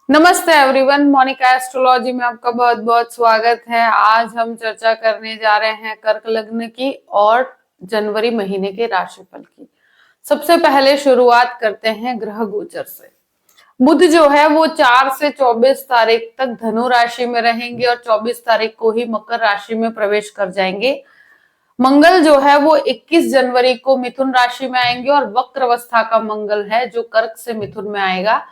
नमस्ते everyone, Monika astrology में आपका बहुत बहुत स्वागत है। आज हम चर्चा करने जा रहे हैं कर्क लग्न की और जनवरी महीने के राशिफल की। सबसे पहले शुरुआत करते हैं ग्रह गोचर से। बुध जो है वो 4 से 24 तारीख तक धनु राशि में रहेंगे और 24 तारीख को ही मकर राशि में प्रवेश कर जाएंगे। मंगल जो है वो 21 जनवरी को मिथुन राशि में आएंगे और वक्र अवस्था का मंगल है जो कर्क से मिथुन में आएगा।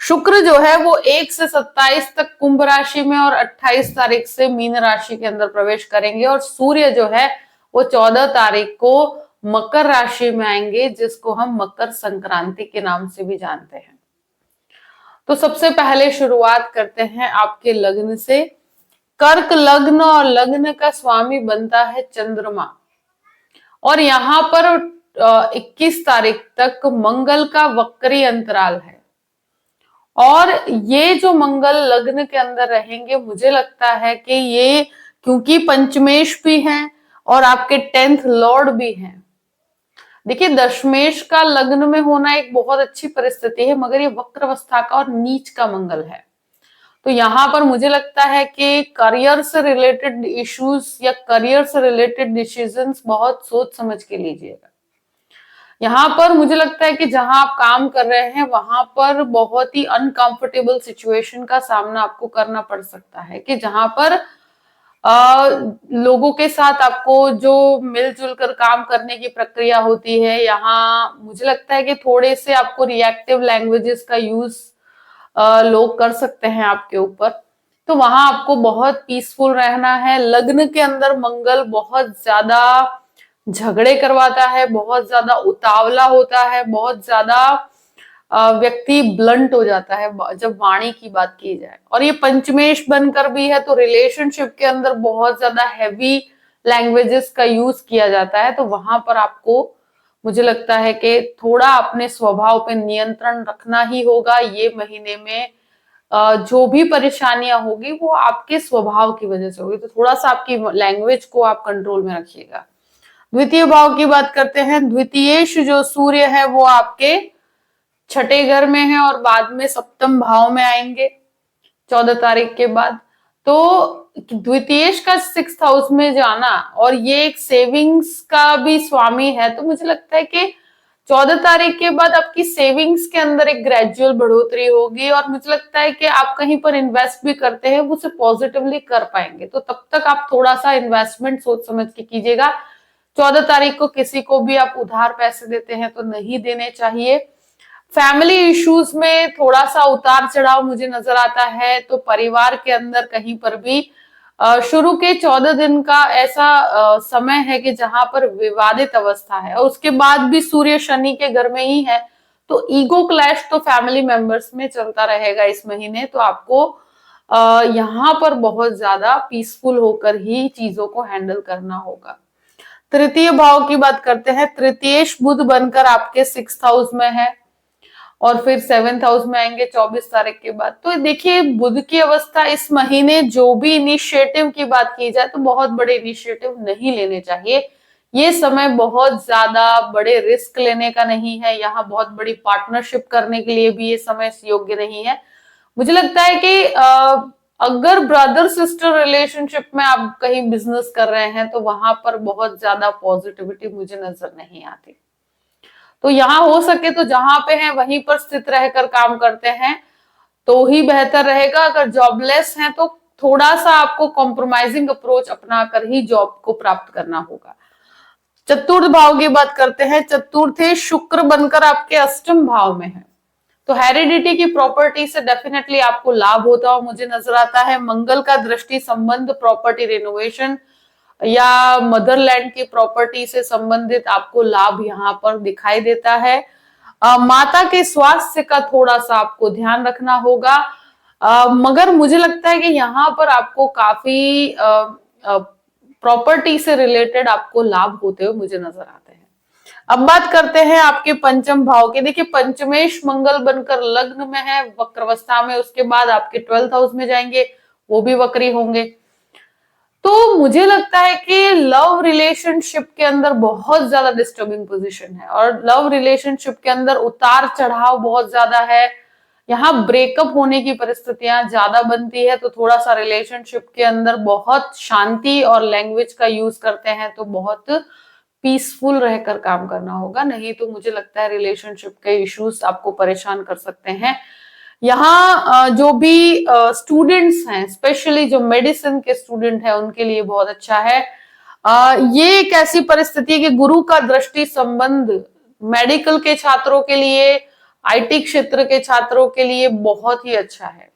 शुक्र जो है वो 1 से 27 तक कुंभ राशि में और 28 तारीख से मीन राशि के अंदर प्रवेश करेंगे और सूर्य जो है वो 14 तारीख को मकर राशि में आएंगे, जिसको हम मकर संक्रांति के नाम से भी जानते हैं। तो सबसे पहले शुरुआत करते हैं आपके लग्न से। कर्क लग्न और लग्न का स्वामी बनता है चंद्रमा और यहाँ पर 21 तारीख तक मंगल का वक्री अंतराल है और ये जो मंगल लग्न के अंदर रहेंगे, मुझे लगता है कि ये क्योंकि पंचमेश भी हैं और आपके 10th लॉर्ड भी हैं। देखिए, दशमेश का लग्न में होना एक बहुत अच्छी परिस्थिति है, मगर ये वक्र अवस्था का और नीच का मंगल है। तो यहाँ पर मुझे लगता है कि करियर से रिलेटेड इश्यूज या करियर से रिलेटेड डिसीजंस बहुत सोच समझ के लीजिएगा। यहाँ पर मुझे लगता है कि जहां आप काम कर रहे हैं वहां पर बहुत ही अनकंफर्टेबल सिचुएशन का सामना आपको करना पड़ सकता है, कि जहां पर लोगों के साथ आपको जो मिलजुल कर काम करने की प्रक्रिया होती है, यहाँ मुझे लगता है कि थोड़े से आपको रिएक्टिव लैंग्वेजेस का यूज लोग कर सकते हैं आपके ऊपर। तो वहां आपको बहुत पीसफुल रहना है। लग्न के अंदर मंगल बहुत ज्यादा झगड़े करवाता है, बहुत ज्यादा उतावला होता है, बहुत ज्यादा व्यक्ति ब्लंट हो जाता है जब वाणी की बात की जाए। और ये पंचमेश बनकर भी है तो रिलेशनशिप के अंदर बहुत ज्यादा हैवी लैंग्वेजेस का यूज किया जाता है। तो वहां पर आपको मुझे लगता है कि थोड़ा अपने स्वभाव पे नियंत्रण रखना ही होगा। ये महीने में जो भी परेशानियां होगी वो आपके स्वभाव की वजह से होगी, तो थोड़ा सा आपकी लैंग्वेज को आप कंट्रोल में रखिएगा। द्वितीय भाव की बात करते हैं। द्वितीयेश जो सूर्य है वो आपके छठे घर में है और बाद में सप्तम भाव में आएंगे 14 तारीख के बाद। तो द्वितीयेश का 6th हाउस में जाना और ये एक सेविंग्स का भी स्वामी है, तो मुझे लगता है कि 14 तारीख के बाद आपकी सेविंग्स के अंदर एक ग्रेजुअल बढ़ोतरी होगी और मुझे लगता है कि आप कहीं पर इन्वेस्ट भी करते हैं उसे पॉजिटिवली कर पाएंगे। तो तब तक आप थोड़ा सा इन्वेस्टमेंट सोच समझ के कीजिएगा। 14 तारीख को किसी को भी आप उधार पैसे देते हैं तो नहीं देने चाहिए। फैमिली इश्यूज में थोड़ा सा उतार चढ़ाव मुझे नजर आता है, तो परिवार के अंदर कहीं पर भी शुरू के 14 दिन का ऐसा समय है कि जहां पर विवादित अवस्था है और उसके बाद भी सूर्य शनि के घर में ही है, तो ईगो क्लैश तो फैमिली मेंबर्स में चलता रहेगा इस महीने। तो आपको यहाँ पर बहुत ज्यादा पीसफुल होकर ही चीजों को हैंडल करना होगा। तृतीय भाव की बात करते हैं। तृतीयेश बुध बनकर आपके 6th हाउस में है और फिर 7th हाउस में आएंगे 24 तारीख के बाद। तो देखिए, बुध की अवस्था इस महीने जो भी इनिशिएटिव की बात की जाए तो बहुत बड़े इनिशिएटिव नहीं लेने चाहिए। ये समय बहुत ज्यादा बड़े रिस्क लेने का नहीं है। यहाँ बहुत बड़ी पार्टनरशिप करने के लिए भी ये समय योग्य नहीं है। मुझे लगता है कि अगर ब्रदर सिस्टर रिलेशनशिप में आप कहीं बिजनेस कर रहे हैं तो वहां पर बहुत ज्यादा पॉजिटिविटी मुझे नजर नहीं आती। तो यहाँ हो सके तो जहां पे हैं वहीं पर स्थित रहकर काम करते हैं तो ही बेहतर रहेगा। अगर जॉबलेस हैं तो थोड़ा सा आपको कॉम्प्रोमाइजिंग अप्रोच अपनाकर ही जॉब को प्राप्त करना होगा। चतुर्थ भाव की बात करते हैं। चतुर्थे शुक्र बनकर आपके अष्टम भाव में है, तो हेरिडिटी की प्रॉपर्टी से डेफिनेटली आपको लाभ होता हुआ मुझे नजर आता है। मंगल का दृष्टि संबंध, प्रॉपर्टी रिनोवेशन या मदरलैंड की प्रॉपर्टी से संबंधित आपको लाभ यहाँ पर दिखाई देता है। माता के स्वास्थ्य का थोड़ा सा आपको ध्यान रखना होगा, मगर मुझे लगता है कि यहाँ पर आपको काफी प्रॉपर्टी से रिलेटेड आपको लाभ होते हुए मुझे नजर आते हैं। अब बात करते हैं आपके पंचम भाव की। देखिए, पंचमेश मंगल बनकर लग्न में है वक्रावस्था में, उसके बाद आपके 12th हाउस में जाएंगे, वो भी वक्री होंगे। तो मुझे लगता है कि लव रिलेशनशिप के अंदर बहुत ज्यादा डिस्टर्बिंग पोजीशन है और लव रिलेशनशिप के अंदर उतार चढ़ाव बहुत ज्यादा है। यहाँ ब्रेकअप होने की परिस्थितियां ज्यादा बनती है, तो थोड़ा सा रिलेशनशिप के अंदर बहुत शांति और लैंग्वेज का यूज करते हैं तो बहुत पीसफुल रहकर काम करना होगा, नहीं तो मुझे लगता है रिलेशनशिप के इश्यूज आपको परेशान कर सकते हैं। यहाँ जो भी स्टूडेंट्स हैं, स्पेशली जो मेडिसिन के स्टूडेंट हैं, उनके लिए बहुत अच्छा है। ये एक ऐसी परिस्थिति है कि गुरु का दृष्टि संबंध मेडिकल के छात्रों के लिए, आईटी क्षेत्र के छात्रों के लिए बहुत ही अच्छा है।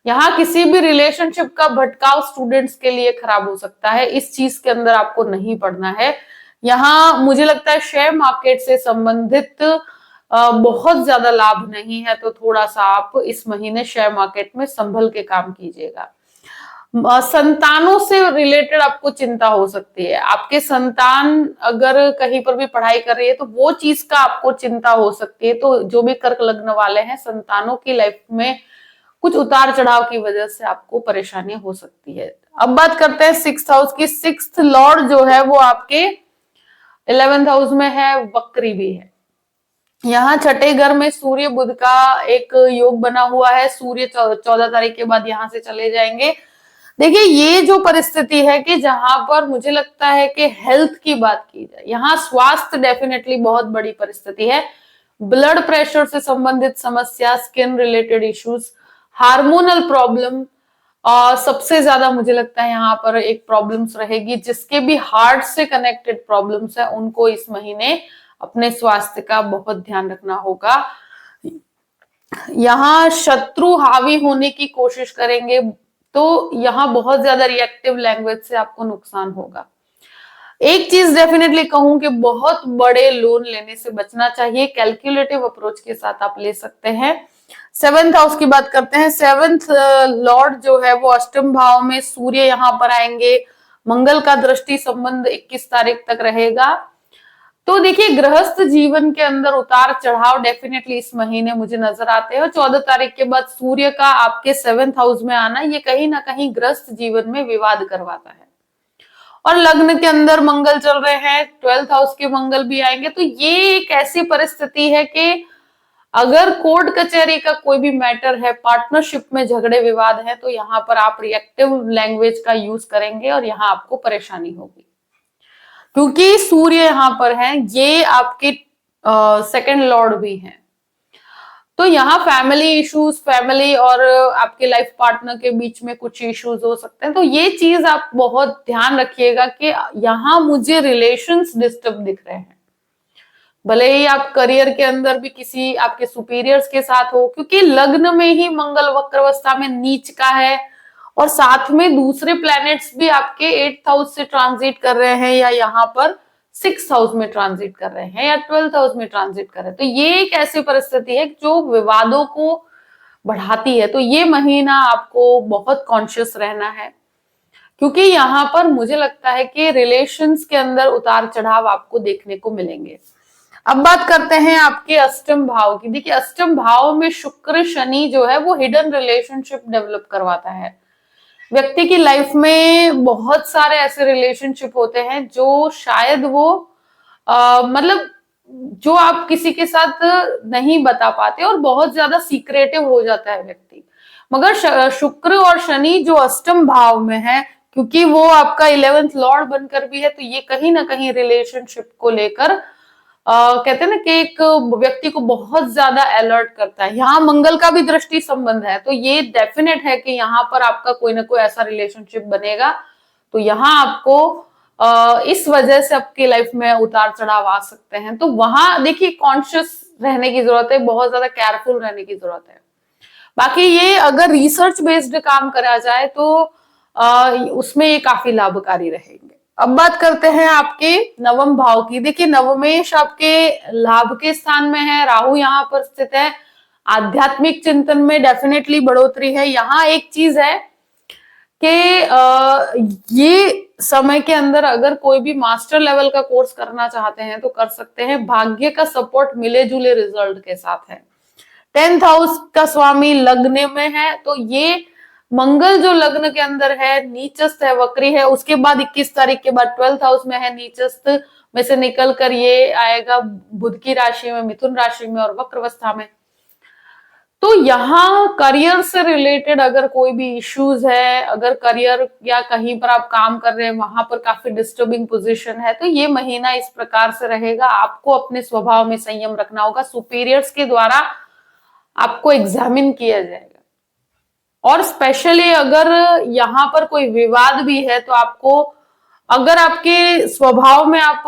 यहाँ किसी भी रिलेशनशिप का भटकाव स्टूडेंट्स के लिए खराब हो सकता है, इस चीज के अंदर आपको नहीं पढ़ना है। यहाँ मुझे लगता है शेयर मार्केट से संबंधित बहुत ज्यादा लाभ नहीं है, तो थोड़ा सा आप इस महीने शेयर मार्केट में संभल के काम कीजिएगा। संतानों से रिलेटेड आपको चिंता हो सकती है, आपके संतान अगर कहीं पर भी पढ़ाई कर रही है तो वो चीज का आपको चिंता हो सकती है। तो जो भी कर्क लग्न वाले हैं, संतानों की लाइफ में कुछ उतार चढ़ाव की वजह से आपको परेशानी हो सकती है। अब बात करते हैं सिक्स्थ हाउस की। सिक्स्थ लॉर्ड जो है वो आपके 11th हाउस में है, वक्री भी है। यहाँ छठे घर में सूर्य बुध का एक योग बना हुआ है, सूर्य 14 तारीख के बाद यहाँ से चले जाएंगे। देखिए ये जो परिस्थिति है कि जहां पर मुझे लगता है कि हेल्थ की बात की जाए, यहाँ स्वास्थ्य डेफिनेटली बहुत बड़ी परिस्थिति है। ब्लड प्रेशर से संबंधित समस्या, skin related issues, hormonal problem, और सबसे ज्यादा मुझे लगता है यहाँ पर एक प्रॉब्लम्स रहेगी। जिसके भी हार्ट से कनेक्टेड प्रॉब्लम्स है उनको इस महीने अपने स्वास्थ्य का बहुत ध्यान रखना होगा। यहाँ शत्रु हावी होने की कोशिश करेंगे तो यहाँ बहुत ज्यादा रिएक्टिव लैंग्वेज से आपको नुकसान होगा। एक चीज डेफिनेटली कहूं कि बहुत बड़े लोन लेने से बचना चाहिए, कैलकुलेटिव अप्रोच के साथ आप ले सकते हैं। 7th हाउस की बात करते हैं। 7th लॉर्ड जो है वो अष्टम भाव में, सूर्य यहाँ पर आएंगे, मंगल का दृष्टि संबंध 21 तारीख तक रहेगा। तो देखिए गृहस्थ जीवन के अंदर उतार चढ़ाव डेफिनेटली इस महीने मुझे नजर आते हैं, और 14 तारीख के बाद सूर्य का आपके 7th हाउस में आना ये कहीं ना कहीं गृहस्थ जीवन में विवाद करवाता है। और लग्न के अंदर मंगल चल रहे हैं, 12th हाउस के मंगल भी आएंगे, तो ये एक ऐसी परिस्थिति है कि अगर कोर्ट कचहरी का कोई भी मैटर है, पार्टनरशिप में झगड़े विवाद है, तो यहाँ पर आप रिएक्टिव लैंग्वेज का यूज करेंगे और यहाँ आपको परेशानी होगी, क्योंकि सूर्य यहाँ पर है, ये आपके सेकंड लॉर्ड भी हैं। तो यहाँ फैमिली इश्यूज, फैमिली और आपके लाइफ पार्टनर के बीच में कुछ इश्यूज हो सकते हैं। तो ये चीज आप बहुत ध्यान रखिएगा कि यहाँ मुझे रिलेशंस डिस्टर्ब दिख रहे हैं, भले ही आप करियर के अंदर भी किसी आपके सुपीरियर्स के साथ हो, क्योंकि लग्न में ही मंगल वक्रावस्था में नीच का है, और साथ में दूसरे प्लैनेट्स भी आपके 8th हाउस से ट्रांजिट कर रहे हैं, या यहाँ पर 6th हाउस में ट्रांजिट कर रहे हैं, या 12th हाउस में ट्रांजिट कर रहे हैं। तो ये एक ऐसी परिस्थिति है जो विवादों को बढ़ाती है। तो ये महीना आपको बहुत कॉन्शियस रहना है, क्योंकि यहाँ पर मुझे लगता है कि रिलेशंस के अंदर उतार चढ़ाव आपको देखने को मिलेंगे। अब बात करते हैं आपके अष्टम भाव की। देखिए अष्टम भाव में शुक्र शनि जो है वो हिडन रिलेशनशिप डेवलप करवाता है। व्यक्ति की लाइफ में बहुत सारे ऐसे रिलेशनशिप होते हैं जो शायद वो मतलब जो आप किसी के साथ नहीं बता पाते, और बहुत ज्यादा सीक्रेटिव हो जाता है व्यक्ति। मगर शुक्र और शनि जो अष्टम भाव में है, क्योंकि वो आपका 11th लॉर्ड बनकर भी है, तो ये कहीं ना कहीं रिलेशनशिप को लेकर कहते हैं ना कि एक व्यक्ति को बहुत ज्यादा अलर्ट करता है। यहाँ मंगल का भी दृष्टि संबंध है, तो ये डेफिनेट है कि यहाँ पर आपका कोई ना कोई ऐसा रिलेशनशिप बनेगा। तो यहाँ आपको इस वजह से आपकी लाइफ में उतार चढ़ाव आ सकते हैं। तो वहां देखिए कॉन्शियस रहने की जरूरत है, बहुत ज्यादा केयरफुल रहने की जरूरत है। बाकी ये अगर रिसर्च बेस्ड काम करा जाए तो उसमें ये काफी लाभकारी रहेंगे। अब बात करते हैं आपके नवम भाव की। देखिए नवमेश आपके लाभ के स्थान में है, राहु यहाँ पर स्थित है, आध्यात्मिक चिंतन में डेफिनेटली बढ़ोतरी है। यहाँ एक चीज है कि ये समय के अंदर अगर कोई भी मास्टर लेवल का कोर्स करना चाहते हैं तो कर सकते हैं, भाग्य का सपोर्ट मिले जुले रिजल्ट के साथ है। 10th हाउस का स्वामी लग्न में है, तो ये मंगल जो लग्न के अंदर है नीचस्थ है, वक्री है, उसके बाद 21 तारीख के बाद 12th हाउस में है, नीचस्थ में से निकल कर ये आएगा बुध की राशि में, मिथुन राशि में और वक्रवस्था में। तो यहाँ करियर से रिलेटेड अगर कोई भी इश्यूज है, अगर करियर या कहीं पर आप काम कर रहे हैं वहां पर काफी डिस्टर्बिंग पोजीशन है, तो ये महीना इस प्रकार से रहेगा। आपको अपने स्वभाव में संयम रखना होगा, सुपीरियर्स के द्वारा आपको एग्जामिन किया जाएगा। और स्पेशली अगर यहाँ पर कोई विवाद भी है तो आपको, अगर आपके स्वभाव में आप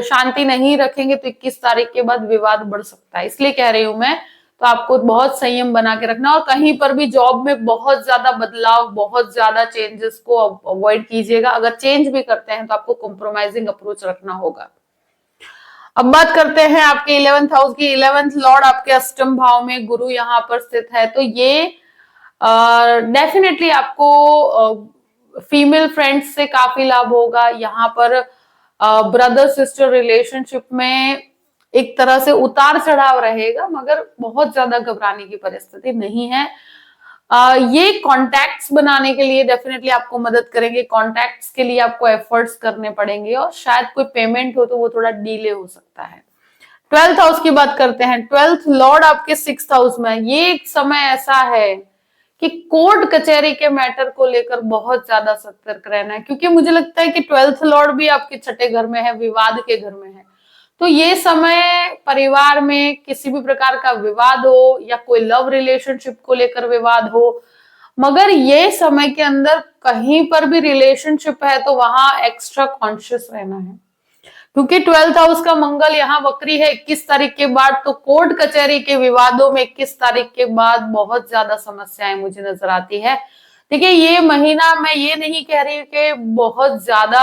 शांति नहीं रखेंगे तो 21 तारीख के बाद विवाद बढ़ सकता है, इसलिए कह रही हूं मैं। तो आपको बहुत संयम बना के रखना, और कहीं पर भी जॉब में बहुत ज्यादा बदलाव, बहुत ज्यादा चेंजेस को अवॉइड कीजिएगा। अगर चेंज भी करते हैं तो आपको कॉम्प्रोमाइजिंग अप्रोच रखना होगा। अब बात करते हैं आपके 11th हाउस की। 11th लॉर्ड आपके अष्टम भाव में गुरु यहाँ पर स्थित है, तो ये डेफिनेटली आपको फीमेल फ्रेंड्स से काफी लाभ होगा। यहाँ पर ब्रदर सिस्टर रिलेशनशिप में एक तरह से उतार चढ़ाव रहेगा, मगर बहुत ज्यादा घबराने की परिस्थिति नहीं है। ये कॉन्टैक्ट्स बनाने के लिए डेफिनेटली आपको मदद करेंगे। कॉन्टैक्ट्स के लिए आपको एफर्ट्स करने पड़ेंगे, और शायद कोई पेमेंट हो तो वो थोड़ा डिले हो सकता है। 12th हाउस की बात करते हैं। 12th लॉर्ड आपके 6th हाउस में। ये एक समय ऐसा है कि कोर्ट कचहरी के मैटर को लेकर बहुत ज्यादा सतर्क रहना है, क्योंकि मुझे लगता है कि 12th लॉर्ड भी आपके छठे घर में है, विवाद के घर में है। तो ये समय परिवार में किसी भी प्रकार का विवाद हो, या कोई लव रिलेशनशिप को लेकर विवाद हो, मगर ये समय के अंदर कहीं पर भी रिलेशनशिप है तो वहां एक्स्ट्रा कॉन्शियस रहना है, क्योंकि 12th हाउस का मंगल यहाँ वक्री है 21 तारीख के बाद। तो कोर्ट कचहरी के विवादों में 21 तारीख के बाद बहुत ज्यादा समस्याएं मुझे नजर आती है। देखिए, ये महीना मैं ये नहीं कह रही कि बहुत ज्यादा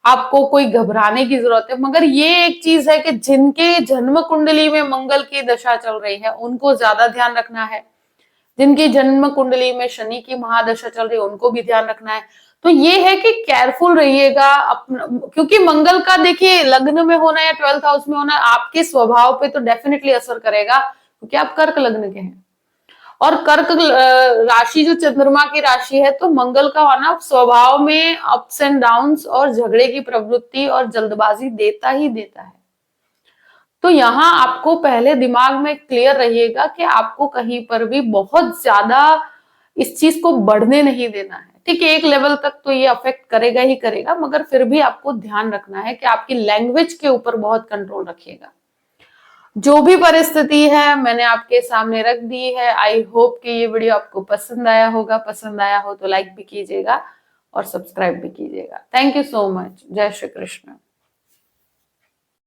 आपको कोई घबराने की जरूरत है, मगर ये एक चीज है कि जिनके जन्म कुंडली में मंगल की दशा चल रही है उनको ज्यादा ध्यान रखना है। जिनकी जन्म कुंडली में शनि की महादशा चल रही है उनको भी ध्यान रखना है। तो ये है कि केयरफुल रहिएगा अपना, क्योंकि मंगल का देखिए लग्न में होना या 12th हाउस में होना आपके स्वभाव पे तो डेफिनेटली असर करेगा, क्योंकि आप कर्क लग्न के हैं। और कर्क राशि जो चंद्रमा की राशि है, तो मंगल का होना स्वभाव में अप्स एंड डाउन्स और झगड़े की प्रवृत्ति और जल्दबाजी देता ही देता है। तो यहाँ आपको पहले दिमाग में क्लियर रहिएगा कि आपको कहीं पर भी बहुत ज्यादा इस चीज को बढ़ने नहीं देना है। ठीक है, एक लेवल तक तो ये अफेक्ट करेगा ही करेगा, मगर फिर भी आपको ध्यान रखना है कि आपकी लैंग्वेज के ऊपर बहुत कंट्रोल रखिएगा। जो भी परिस्थिति है मैंने आपके सामने रख दी है। आई होप कि ये वीडियो आपको पसंद आया होगा। पसंद आया हो तो लाइक भी कीजिएगा और सब्सक्राइब भी कीजिएगा। Thank you so much. जय श्री कृष्ण।